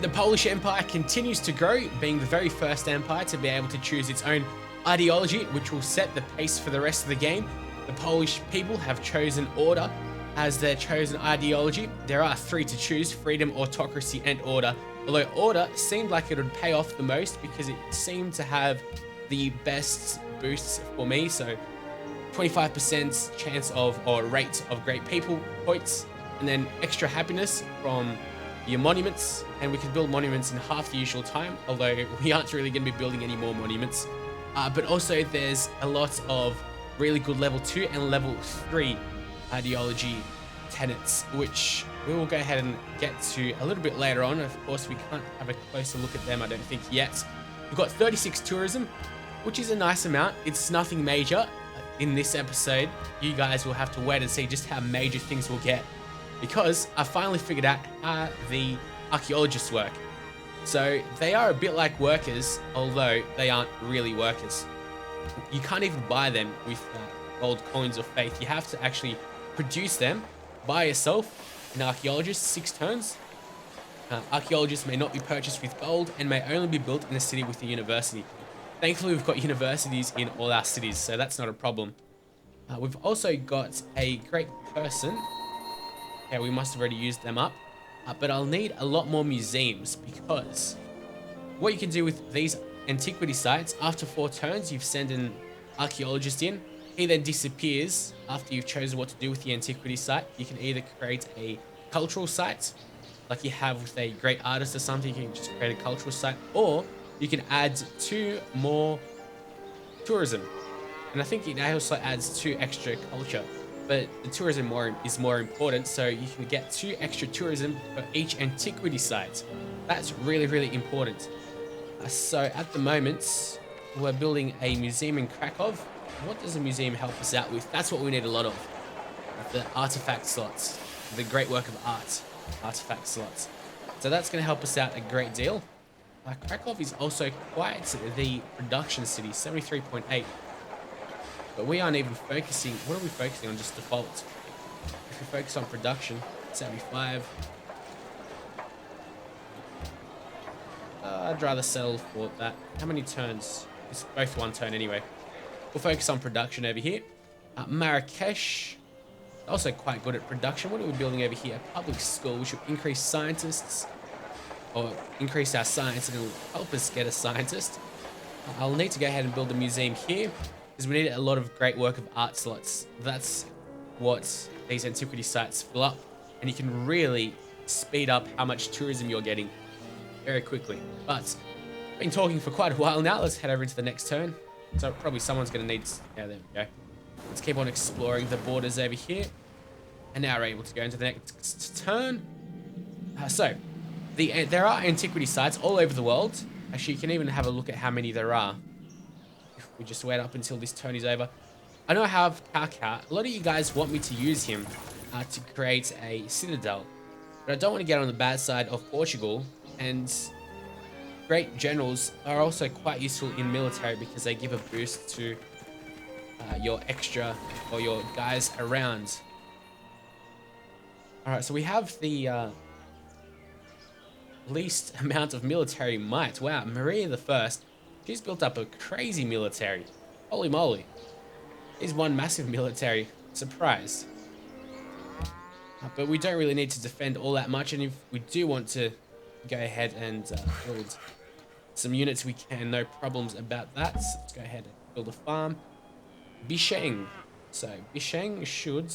And the Polish Empire continues to grow, being the very first empire to be able to choose its own ideology, which will set the pace for the rest of the game. The Polish people have chosen order as their chosen ideology. There are three to choose: freedom, autocracy, and order. Although order seemed like it would pay off the most because it seemed to have the best boosts for me. So 25% chance of, or rate of great people points, and then extra happiness from your monuments, and we can build monuments in half the usual time, although we aren't really going to be building any more monuments. But also there's a lot of really good level 2 and level 3 ideology tenets, which we will go ahead and get to a little bit later on. Of course, we can't have a closer look at them, I don't think, yet. We've got 36 tourism, which is a nice amount. It's nothing major. In this episode, you guys will have to wait and see just how major things will get, because I finally figured out how the archaeologists work. So they are a bit like workers, although they aren't really workers. You can't even buy them with gold coins of faith. You have to actually produce them by yourself. An archaeologist, 6 turns. Archaeologists may not be purchased with gold and may only be built in a city with a university. Thankfully, we've got universities in all our cities, so that's not a problem. We've also got a great person. Yeah, we must have already used them up. But I'll need a lot more museums, because what you can do with these antiquity sites, after 4 turns, you've sent an archaeologist in. He then disappears after you've chosen what to do with the antiquity site. You can either create a cultural site, like you have with a great artist or something. You can just create a cultural site, or you can add 2 more tourism. And I think it also adds 2 extra culture, but the tourism is more important, so you can get 2 extra tourism for each antiquity site. That's really, really important. So at the moment, we're building a museum in Krakow. What does a museum help us out with? That's what we need a lot of. The artifact slots, the great work of art, artifact slots. So that's going to help us out a great deal. Krakow is also quite the production city, 73.8. But we aren't even focusing. What are we focusing on? Just default. If we focus on production, 75. I'd rather settle for that. How many turns? It's both 1 turn anyway. We'll focus on production over here. Marrakesh, also quite good at production. What are we building over here? A public school, which will increase scientists, or increase our science, and it'll help us get a scientist. I'll need to go ahead and build a museum here, because we need a lot of great work of art slots. That's what these antiquity sites fill up, and you can really speed up how much tourism you're getting very quickly. But I've been talking for quite a while now. Let's head over into the next turn. So probably someone's going to need... Yeah, there we go. Let's keep on exploring the borders over here. And now we're able to go into the next turn. There are antiquity sites all over the world. Actually, you can even have a look at how many there are. If we just wait up until this turn is over. I know I have Kaka. A lot of you guys want me to use him to create a citadel. But I don't want to get on the bad side of Portugal. And great generals are also quite useful in military, because they give a boost to your extra, or your guys around. Alright, so we have the least amount of military might. Wow, Maria the First, she's built up a crazy military. Holy moly. He's one massive military. Surprise. But we don't really need to defend all that much, and if we do want to go ahead and build some units, we can. No problems about that. So let's go ahead and build a farm. Bisheng. So Bisheng should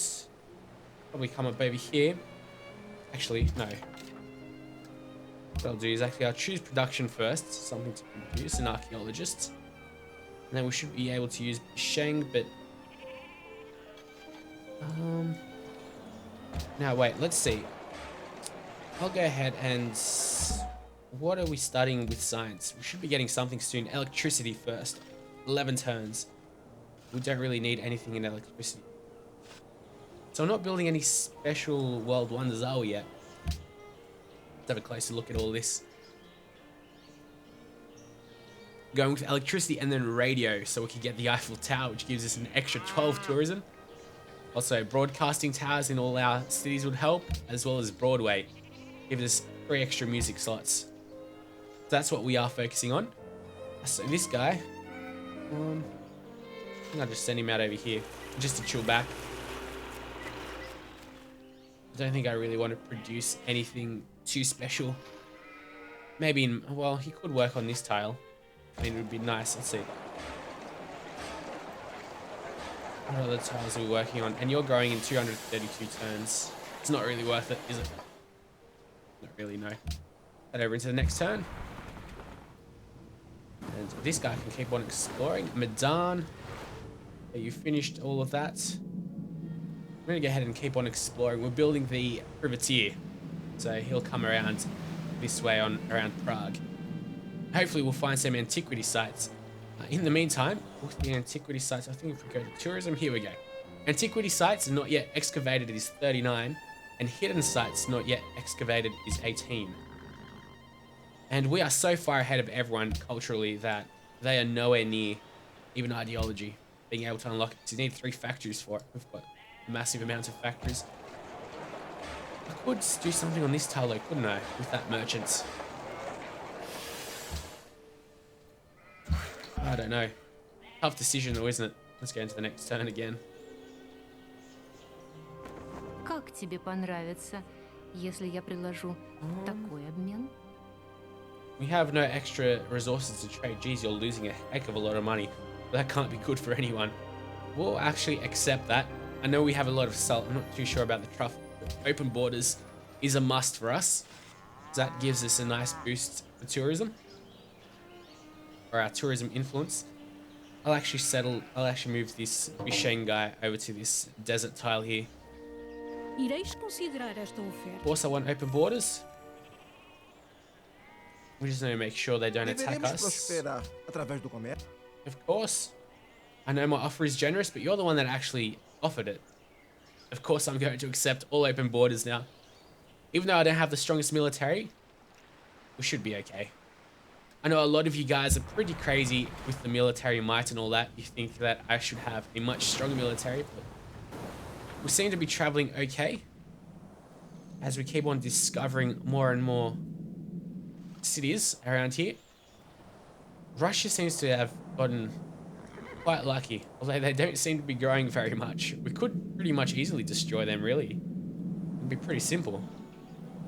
probably come up over here. Actually, no. What I'll do is I'll choose production first, something to produce, an archaeologist. And then we should be able to use Bisheng, but... Now wait, let's see. I'll go ahead and... What are we studying with science? We should be getting something soon. Electricity first. 11 turns. We don't really need anything in electricity. So I'm not building any special world wonders, are we yet? Let's have a closer look at all this. Going with electricity and then radio, so we can get the Eiffel Tower, which gives us an extra 12 tourism. Also, broadcasting towers in all our cities would help, as well as Broadway. Give us 3 extra music slots. So that's what we are focusing on. So this guy, I think I'll just send him out over here just to chill back. I don't think I really want to produce anything too special. Maybe, well, he could work on this tile. I mean, it would be nice. Let's see. What other tiles are we working on? And you're growing in 232 turns. It's not really worth it, is it? Not really, no. Head over into the next turn. And this guy can keep on exploring. Medan. Okay, you finished all of that. I'm going to go ahead and keep on exploring. We're building the privateer. So he'll come around this way on around Prague. Hopefully we'll find some antiquity sites. In the meantime, with the antiquity sites, I think if we go to tourism, here we go. Antiquity sites not yet excavated is 39, and hidden sites not yet excavated is 18. And we are so far ahead of everyone culturally that they are nowhere near even ideology being able to unlock it. So you need 3 factories for it. We've got massive amounts of factories. I could do something on this tile though, couldn't I, with that merchant? I don't know. Tough decision though, isn't it? Let's go into the next turn again. Как тебе понравится, если я предложу такой обмен? We have no extra resources to trade. Geez, you're losing a heck of a lot of money. That can't be good for anyone. We'll actually accept that. I know we have a lot of salt. I'm not too sure about the truffle. Open borders is a must for us. That gives us a nice boost for tourism. Or our tourism influence. I'll actually move this Bishane guy over to this desert tile here. Ireis considerar esta oferta. Of course, I want open borders. We just need to make sure they don't attack us. Of course. I know my offer is generous, but you're the one that actually offered it. Of course, I'm going to accept all open borders now. Even though I don't have the strongest military, we should be okay. I know a lot of you guys are pretty crazy with the military might and all that. You think that I should have a much stronger military, but we seem to be traveling okay as we keep on discovering more and more cities around here. Russia seems to have gotten quite lucky, although they don't seem to be growing very much. We could pretty much easily destroy them, really. It'd be pretty simple.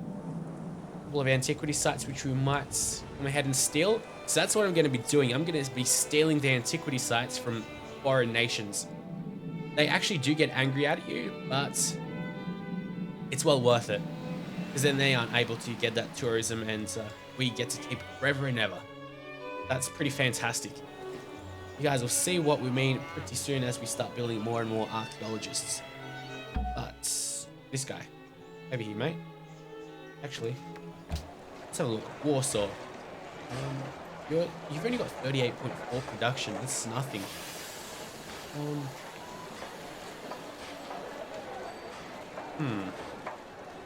A couple of antiquity sites which we might come ahead and steal. So that's what I'm going to be doing. I'm going to be stealing the antiquity sites from foreign nations. They actually do get angry at you, but it's well worth it. Because then they aren't able to get that tourism and we get to keep it forever and ever. That's pretty fantastic. You guys will see what we mean pretty soon as we start building more and more archaeologists. But this guy, over here, mate. Actually, let's have a look. Warsaw. You've only got 38.4 production. That's nothing.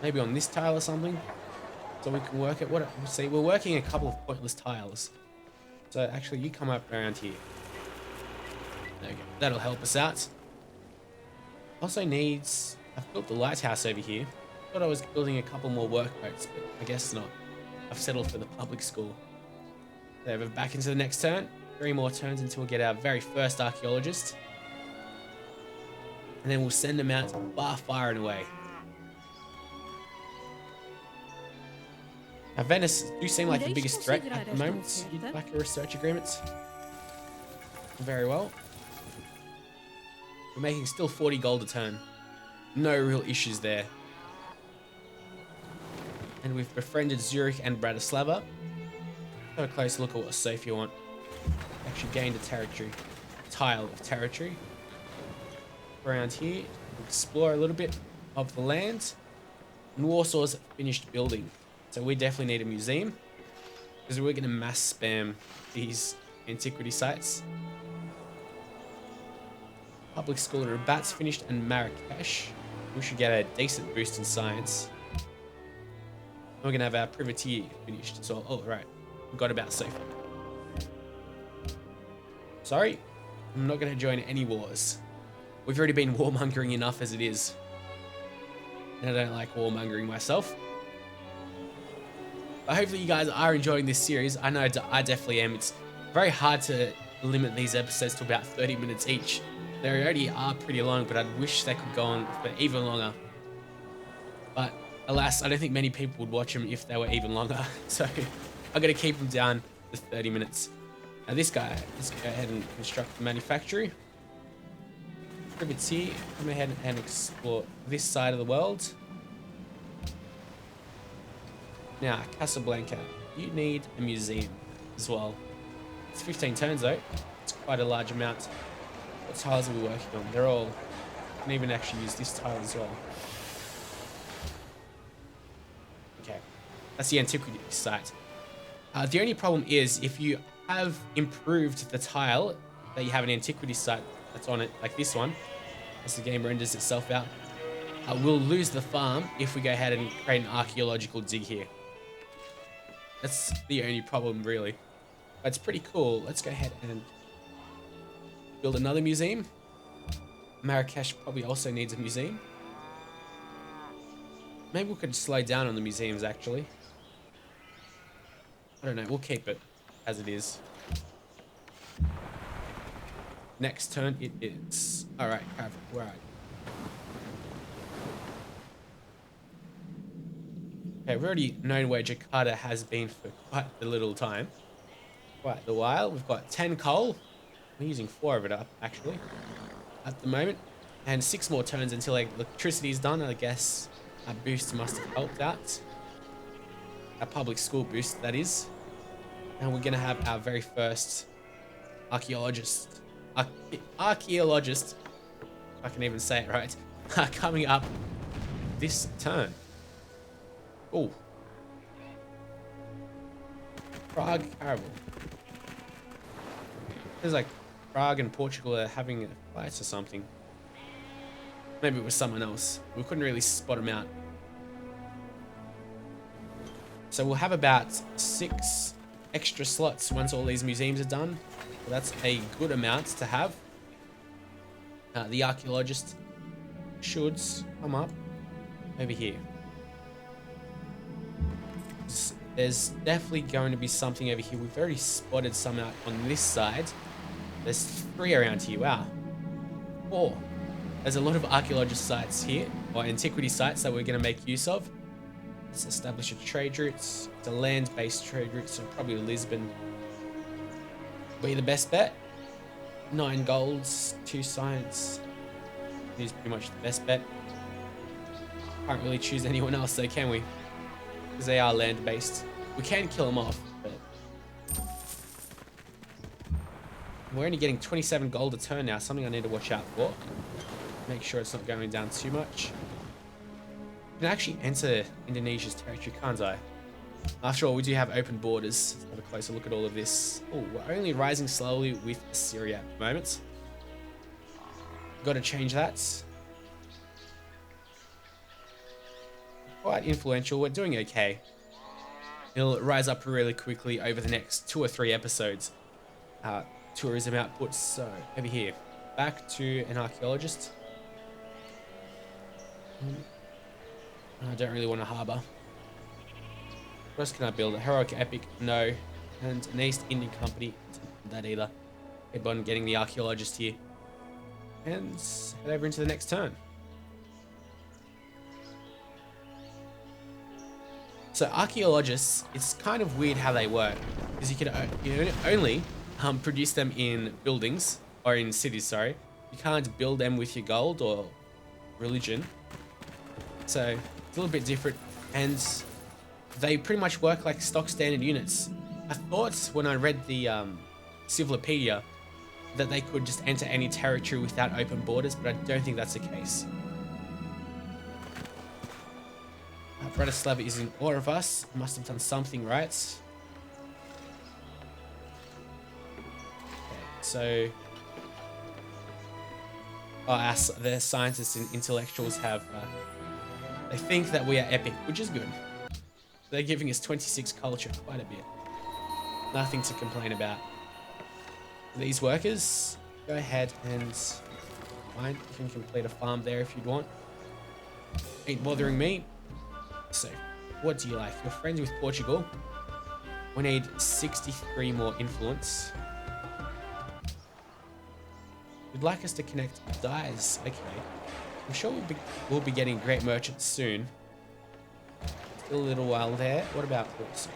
Maybe on this tile or something, so we can work it. See, we're working a couple of pointless tiles. So actually, you come up around here. There we go. That'll help us out. Also needs. I've built the lighthouse over here. Thought I was building a couple more workboats, but I guess not. I've settled for the public school. So we're back into the next turn. 3 more turns until we get our very first archaeologist. And then we'll send them out far and away. Now, Venice do seem like the biggest threat at the moment. You'd like a research agreement? Very well. We're making still 40 gold a turn. No real issues there. And we've befriended Zurich and Bratislava. Have a close look at what Sofia want. Actually gained a tile of territory. Around here, explore a little bit of the land. And Warsaw's finished building. So we definitely need a museum. Because we're going to mass spam these antiquity sites. Public school at Rabat's finished and Marrakesh. We should get a decent boost in science. We're going to have our privateer finished. So, oh, right. Forgot about Sophie. Sorry. I'm not going to join any wars. We've already been warmongering enough as it is. And I don't like warmongering myself. But hopefully you guys are enjoying this series. I know I definitely am. It's very hard to limit these episodes to about 30 minutes each. They already are pretty long, but I wish they could go on for even longer. But alas, I don't think many people would watch them if they were even longer. So I'm going to keep them down to 30 minutes. Now this guy, let's go ahead and construct the manufactory. It's here. Come ahead and explore this side of the world. Now, Casablanca, you need a museum as well. It's 15 turns though. It's quite a large amount. What tiles are we working on? They're all... I can even actually use this tile as well. Okay, that's the antiquity site. The only problem is if you have improved the tile that you have an antiquity site that's on it, like this one, as the game renders itself out, we'll lose the farm if we go ahead and create an archaeological dig here. That's the only problem, really. But it's pretty cool. Let's go ahead and build another museum. Marrakesh probably also needs a museum. Maybe we could slow down on the museums, actually. I don't know. We'll keep it as it is. Next turn it is. Alright, where are you? Okay, we've already known where Jakarta has been for quite a little time. Quite a while. We've got 10 coal. We're using 4 of it up, actually, at the moment. And 6 more turns until electricity is done. I guess our boost must have helped out. Our public school boost, that is. And we're going to have our very first archaeologist, if I can even say it right, coming up this turn. Oh, Prague Caravel. There's like Prague and Portugal are having fights or something. Maybe it was someone else. We couldn't really spot them out. So we'll have about 6 extra slots once all these museums are done. So that's a good amount to have. The archaeologist should come up over here. There's definitely going to be something over here. We've already spotted some out on this side. There's 3 around here. Wow. 4. There's a lot of archaeologist sites here, or antiquity sites that we're going to make use of. Let's establish a trade route. It's a land-based trade route, so probably Lisbon will be the best bet. 9 golds, 2 science. He's pretty much the best bet. Can't really choose anyone else though, can we? Because they are land-based. We can kill them off, but we're only getting 27 gold a turn now. Something I need to watch out for. Make sure it's not going down too much. I can actually enter Indonesia's territory, can't I? After all, we do have open borders. Let's have a closer look at all of this. Oh, we're only rising slowly with Syria at the moment. Got to change that. Quite influential. We're doing okay. It'll rise up really quickly over the next 2 or 3 episodes. Tourism output. So over here, back to an archaeologist. I don't really want a harbour. What else can I build? A heroic epic? No. And an East Indian Company? That either. Keep on getting the archaeologist here. And head over into the next turn. So archaeologists, it's kind of weird how they work, because you can only produce them in buildings, or in cities, sorry. You can't build them with your gold or religion. So it's a little bit different, and they pretty much work like stock standard units. I thought when I read the Civilopedia that they could just enter any territory without open borders, but I don't think that's the case. Bratislava is in awe of us. Must have done something right. Okay, so the scientists and intellectuals have they think that we are epic, which is good. They're giving us 26 culture, quite a bit. Nothing to complain about. These workers, go ahead and fine, you can complete a farm there if you'd want. Ain't bothering me. So What do you like? You're friends with Portugal. We need 63 more influence. You'd like us to connect dyes. Okay. I'm sure we'll be getting great merchants soon. Still a little while there. What about horse?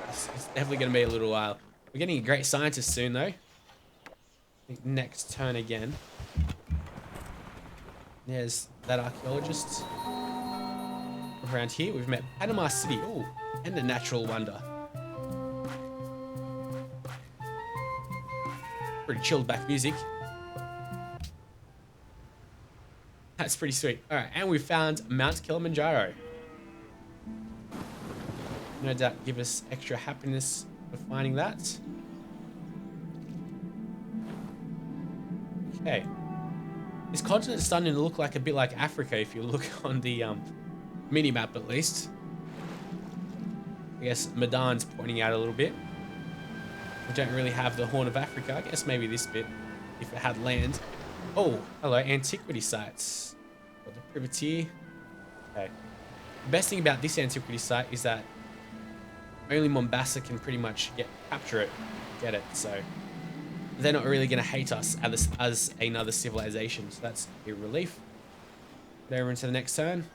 It's definitely going to be a little while. We're getting a great scientist soon, though. I think next turn again. There's that archaeologist. Around here, we've met Panama City. Oh, and a natural wonder. Pretty chilled back music. That's pretty sweet. All right, and we found Mount Kilimanjaro. No doubt give us extra happiness for finding that. Okay. This continent's starting to look like a bit like Africa if you look on the mini-map at least. I guess Medan's pointing out a little bit. We don't really have the Horn of Africa. I guess maybe this bit, if it had land. Oh, hello, antiquity sites. Got the privateer. Okay. The best thing about this antiquity site is that only Mombasa can pretty much capture it, get it. So they're not really going to hate us as another civilization. So that's a relief. Go over into the next turn.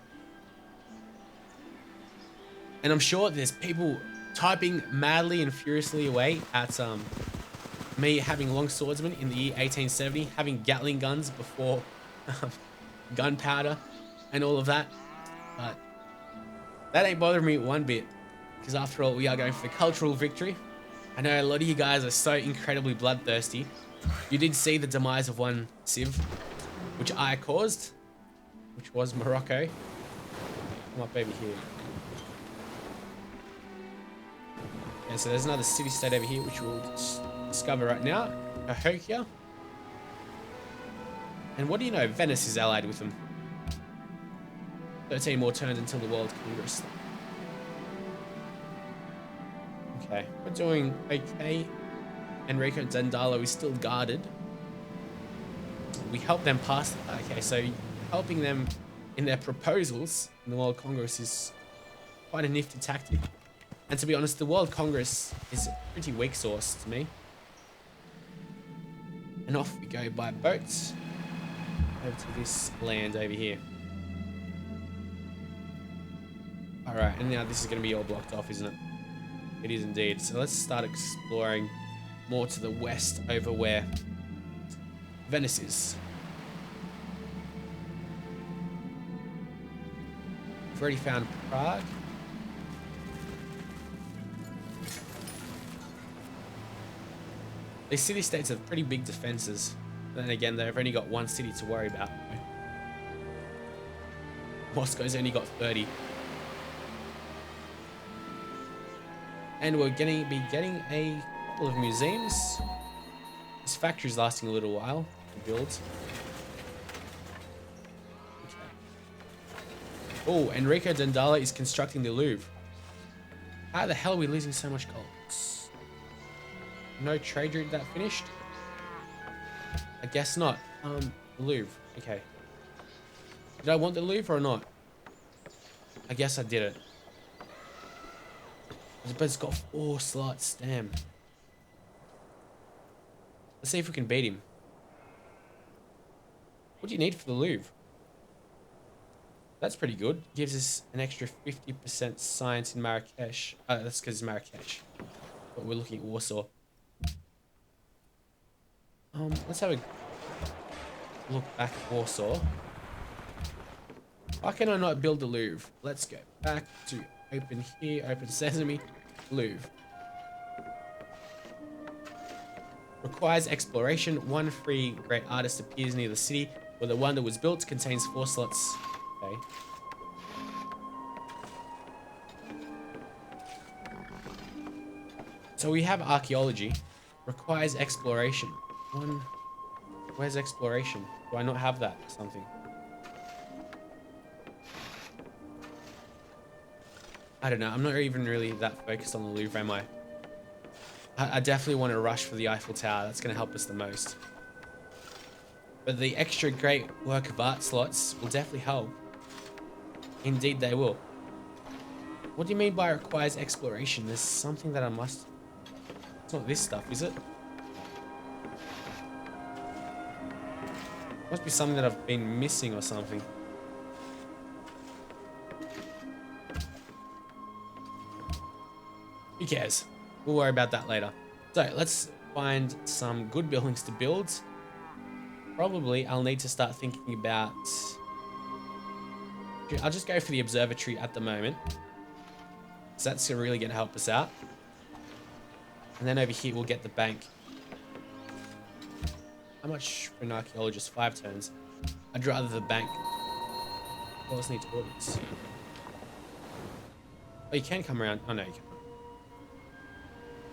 And I'm sure there's people typing madly and furiously away at me having long swordsmen in the year 1870, having Gatling guns before gunpowder and all of that. But that ain't bothering me one bit, because after all, we are going for cultural victory. I know a lot of you guys are so incredibly bloodthirsty. You did see the demise of one civ, which I caused, which was Morocco. Come up over here. Yeah, so there's another city-state over here, which we'll discover right now. Cahokia. And what do you know? Venice is allied with them. 13 more turns until the World Congress. Okay, we're doing okay. Enrico Dandalo is still guarded. We help them pass. Okay, so helping them in their proposals in the World Congress is quite a nifty tactic. And to be honest, the World Congress is a pretty weak source to me. And off we go by boat over to this land over here. Alright, and now this is going to be all blocked off, isn't it? It is indeed. So let's start exploring more to the west over where Venice is. We've already found Prague. These city-states have pretty big defenses. But then again, they've only got one city to worry about. Moscow's only got 30. And we're going to be getting a couple of museums. This factory's lasting a little while to build. Okay. Oh, Enrico Dandala is constructing the Louvre. How the hell are we losing so much gold? No trade route that finished? I guess not. Louvre. Okay. Did I want the Louvre or not? I guess I did it. But it's got 4 slots. Damn. Let's see if we can beat him. What do you need for the Louvre? That's pretty good. Gives us an extra 50% science in Marrakesh. That's because it's Marrakesh. But we're looking at Warsaw. Let's have a look back at Warsaw. Why can I not build the Louvre? Let's go back to open here, open sesame, Louvre. Requires exploration. 1 free great artist appears near the city where the wonder was built. Contains 4 slots. Okay. So we have archaeology. Requires exploration. Where's exploration? Do I not have that or something? I don't know. I'm not even really that focused on the Louvre, am I? I definitely want to rush for the Eiffel Tower. That's going to help us the most. But the extra great work of art slots will definitely help Indeed they will. What do you mean by requires exploration? There's something that I must... It's not this stuff, is it? Must be something that I've been missing or something. Who cares? We'll worry about that later. So let's find some good buildings to build. Probably I'll need to start thinking about... I'll just go for the observatory at the moment. So that's really going to help us out. And then over here we'll get the bank. How much for an archaeologist? 5 turns. I'd rather the bank. What else need to orders? Oh, you can come around. Oh no, you can't.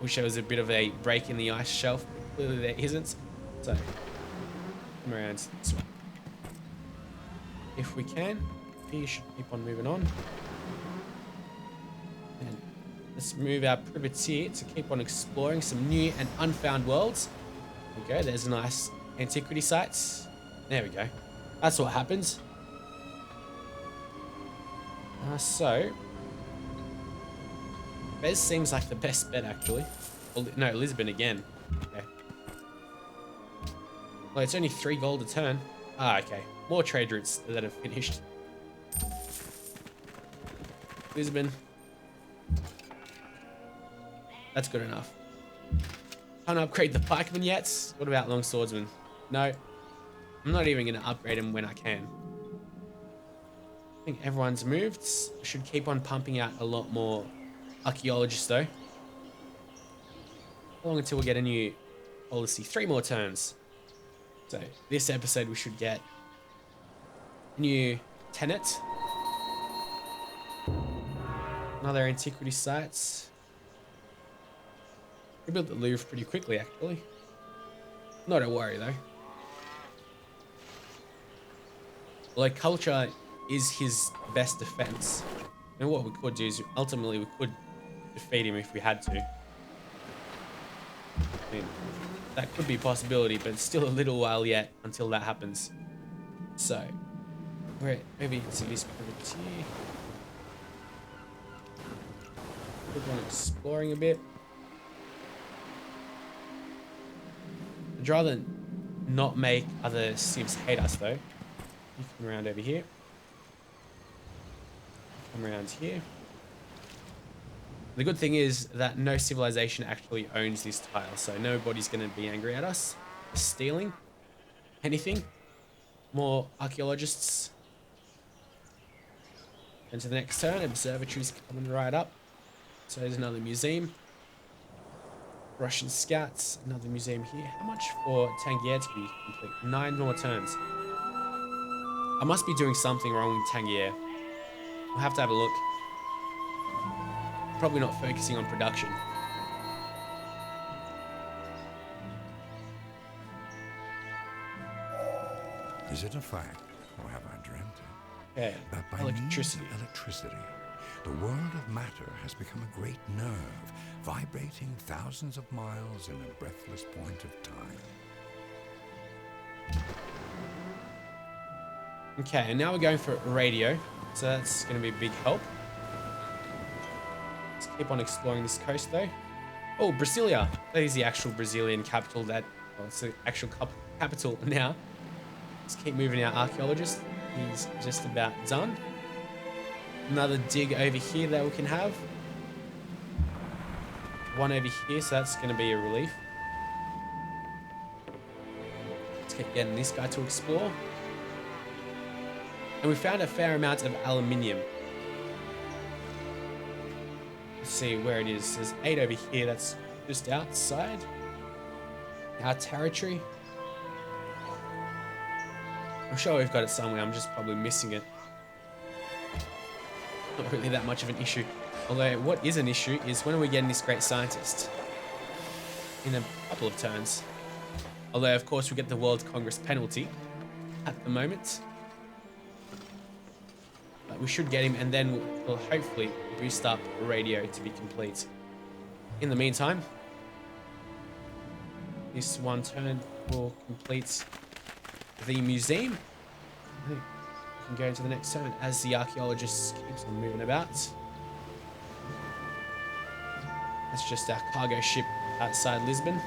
Wish there was a bit of a break in the ice shelf. Clearly there isn't. So, come around this way. If we can, we should keep on moving on. And let's move our privateer to keep on exploring some new and unfound worlds. There we go. There's a nice antiquity sites. There we go. That's what happens. So, Bez seems like the best bet, actually. Well, no, Lisbon again. Okay. Well, it's only 3 gold a turn. Ah, okay. More trade routes that have finished. Lisbon. That's good enough. Can't upgrade the pikeman yet. What about long swordsman? No. I'm not even going to upgrade him when I can. I think everyone's moved. Should keep on pumping out a lot more archaeologists though. How long until we get a new policy? 3 more turns. So this episode we should get a new tenet. Another antiquity sites. We built the Louvre pretty quickly actually. Not a worry though. Although culture is his best defense. And what we could do is ultimately we could defeat him if we had to. I mean, that could be a possibility, but it's still a little while yet until that happens. So, we're maybe to this privateer. Keep on exploring a bit. I'd rather not make other civs hate us though. You come around over here. Come around here. The good thing is that no civilization actually owns this tile, so nobody's going to be angry at us for stealing anything. More archaeologists. And to the next turn, observatory's coming right up. So there's another museum. Russian scouts, another museum here. How much for Tangier to be complete? 9 more turns. I must be doing something wrong with Tangier. I'll have to have a look. Probably not focusing on production. Is it a fact, or have I dreamt it? Yeah, That by electricity. means of electricity, the world of matter has become a great nerve, vibrating thousands of miles in a breathless point of time. Okay, and now we're going for radio. So that's going to be a big help. Let's keep on exploring this coast though. Oh, Brasilia. That is the actual Brazilian capital that... Well, it's the actual capital now. Let's keep moving our archaeologist. He's just about done. Another dig over here that we can have. One over here, so that's going to be a relief. Let's keep getting this guy to explore. And we found a fair amount of aluminium. Let's see where it is. There's 8 over here. That's just outside our territory. I'm sure we've got it somewhere. I'm just probably missing it. Not really that much of an issue. Although what is an issue is when are we getting this great scientist? In a couple of turns. Although of course we get the World Congress penalty at the moment. But we should get him and then we'll hopefully boost up radio to be complete. In the meantime, this one turn will complete the museum. I think can go into the next turn as the archaeologists keeps on moving about. That's just our cargo ship outside Lisbon.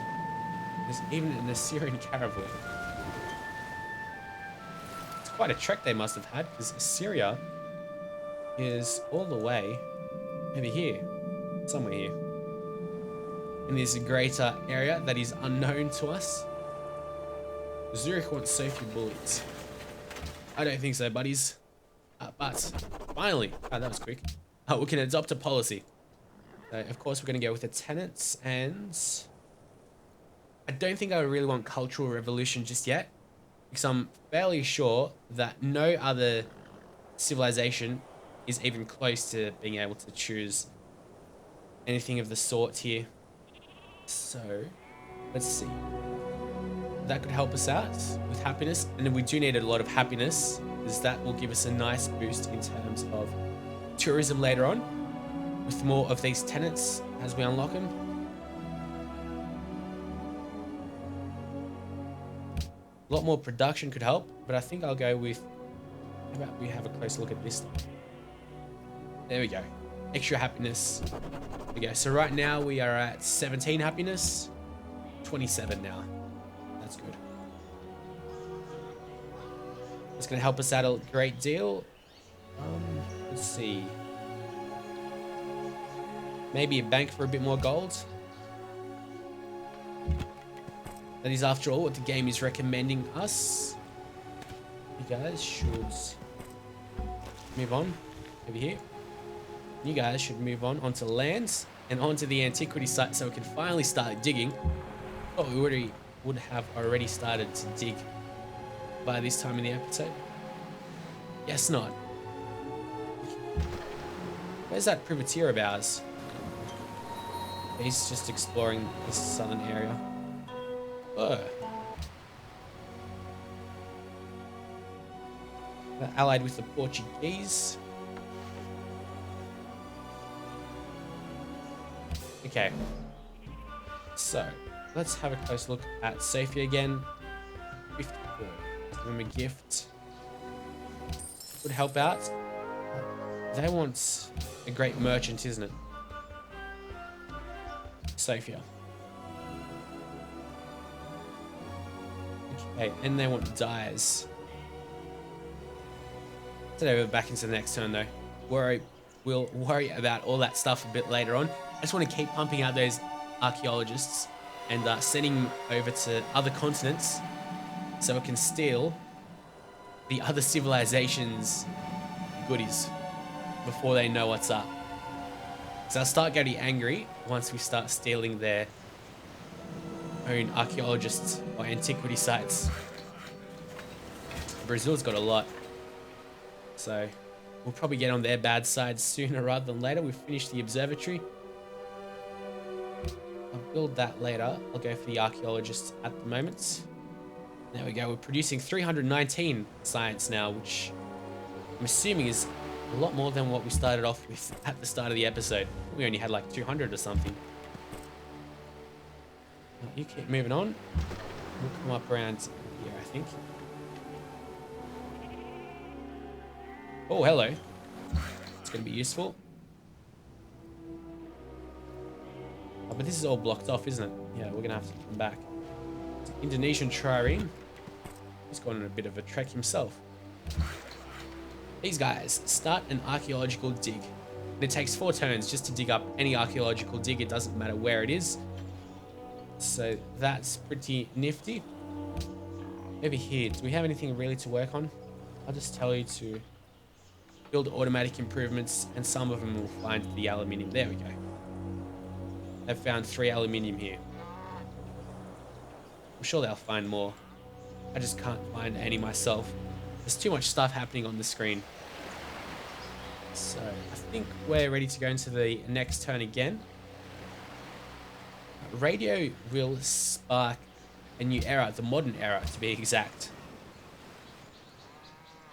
There's even an Assyrian caravan. It's quite a trek they must have had, because Assyria is all the way over here, somewhere here. And there's a greater area that is unknown to us. Zurich wants Sophie bullies. I don't think so, buddies. But finally, that was quick. We can adopt a policy. Of course, we're going to go with the tenants, and I don't think I really want cultural revolution just yet, because I'm fairly sure that no other civilization is even close to being able to choose anything of the sort here. So, let's see. That could help us out with happiness, and then we do need a lot of happiness, because that will give us a nice boost in terms of tourism later on, with more of these tenants as we unlock them. A lot more production could help, but I think I'll go with, how about we have a close look at this thing. There we go. Extra happiness. There we go. So right now we are at 17 happiness. 27 now. That's good. It's going to help us out a great deal. Let's see. Maybe a bank for a bit more gold. That is, after all, what the game is recommending us. You guys should move on over here. You guys should move on onto lands and onto the antiquity site, so we can finally start digging. Oh, we would have already started to dig by this time in the episode. Guess not. Where's that privateer of ours? He's just exploring this southern area. Oh. They're allied with the Portuguese. Okay. So, let's have a close look at Sophia again. 54. Give them a gift. Would help out. They want a great merchant, isn't it? Sophia. Okay, and they want dyes. Today we're back into the next turn though. We'll worry about all that stuff a bit later on. I just want to keep pumping out those archaeologists and sending them over to other continents so it can steal the other civilizations' goodies before they know what's up. So I'll start getting angry once we start stealing their own archaeologists or antiquity sites. Brazil's got a lot. So we'll probably get on their bad side sooner rather than later. We've finished the observatory. I'll build that later. I'll go for the archaeologists at the moment. There we go. We're producing 319 science now, which I'm assuming is a lot more than what we started off with at the start of the episode. We only had like 200 or something. You keep moving on. We'll come up around here, I think. Oh, hello. It's going to be useful. Oh, but this is all blocked off, isn't it? Yeah, we're going to have to come back. Indonesian trireme. He's gone on a bit of a trek himself. These guys start an archaeological dig. And it takes 4 turns just to dig up any archaeological dig. It doesn't matter where it is. So that's pretty nifty. Over here, do we have anything really to work on? I'll just tell you to build automatic improvements, and some of them will find the aluminium. There we go. They've found 3 aluminium here. I'm sure they'll find more. I just can't find any myself. There's too much stuff happening on the screen. So I think we're ready to go into the next turn again. Radio will spark a new era, the modern era to be exact.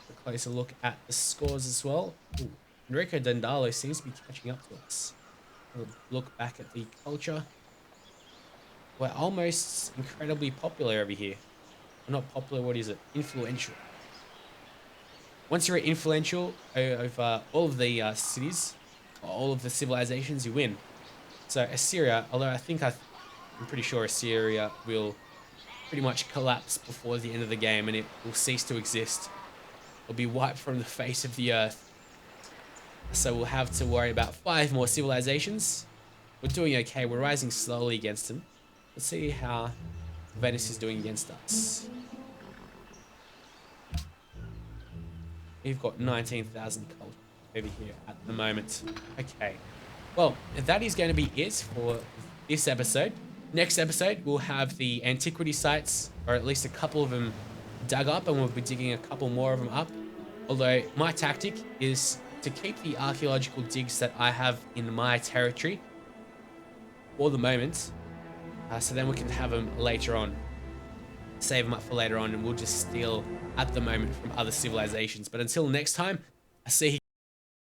A closer look at the scores as well. Ooh, Enrico Dandalo seems to be catching up to us. We'll look back at the culture. We're almost incredibly popular over here. Well, not popular, what is it? Influential. Once you're influential over all of the cities, or all of the civilizations, you win. So Assyria, although I'm pretty sure Assyria will pretty much collapse before the end of the game and it will cease to exist. It'll be wiped from the face of the earth. So we'll have to worry about 5 more civilizations. We're doing okay. We're rising slowly against them. Let's see how Venice is doing against us. We've got 19,000 culture over here at the moment. Okay. Well, that is going to be it for this episode. Next episode, we'll have the antiquity sites, or at least a couple of them dug up, and we'll be digging a couple more of them up. Although my tactic is to keep the archaeological digs that I have in my territory for the moment, so then we can have them later on. Save them up for later on, and we'll just steal at the moment from other civilizations. But until next time, I see you.